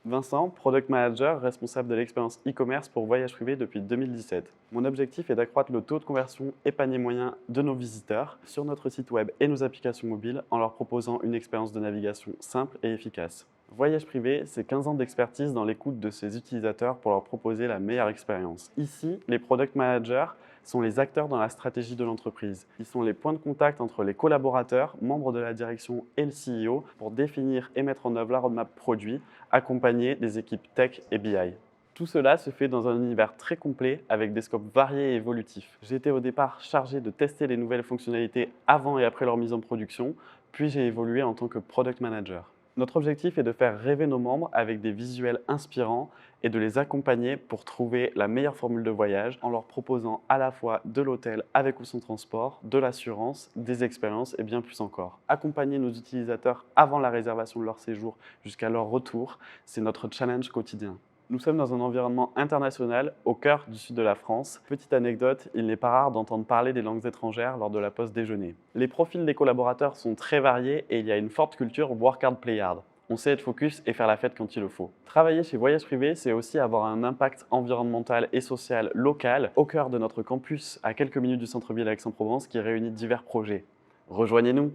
Vincent, Product Manager, responsable de l'expérience e-commerce pour Voyage Privé depuis 2017. Mon objectif est d'accroître le taux de conversion et panier moyen de nos visiteurs sur notre site web et nos applications mobiles en leur proposant une expérience de navigation simple et efficace. Voyage Privé, c'est 15 ans d'expertise dans l'écoute de ses utilisateurs pour leur proposer la meilleure expérience. Ici, les Product Managers sont les acteurs dans la stratégie de l'entreprise. Ils sont les points de contact entre les collaborateurs, membres de la direction et le CEO pour définir et mettre en œuvre la roadmap produit, accompagnés des équipes tech et BI. Tout cela se fait dans un univers très complet avec des scopes variés et évolutifs. J'étais au départ chargé de tester les nouvelles fonctionnalités avant et après leur mise en production, puis j'ai évolué en tant que Product Manager. Notre objectif est de faire rêver nos membres avec des visuels inspirants et de les accompagner pour trouver la meilleure formule de voyage en leur proposant à la fois de l'hôtel avec ou sans transport, de l'assurance, des expériences et bien plus encore. Accompagner nos utilisateurs avant la réservation de leur séjour jusqu'à leur retour, c'est notre challenge quotidien. Nous sommes dans un environnement international au cœur du sud de la France. Petite anecdote, il n'est pas rare d'entendre parler des langues étrangères lors de la pause déjeuner. Les profils des collaborateurs sont très variés et il y a une forte culture work hard, play hard. On sait être focus et faire la fête quand il le faut. Travailler chez Voyage Privé, c'est aussi avoir un impact environnemental et social local au cœur de notre campus à quelques minutes du centre-ville d'Aix-en-Provence qui réunit divers projets. Rejoignez-nous!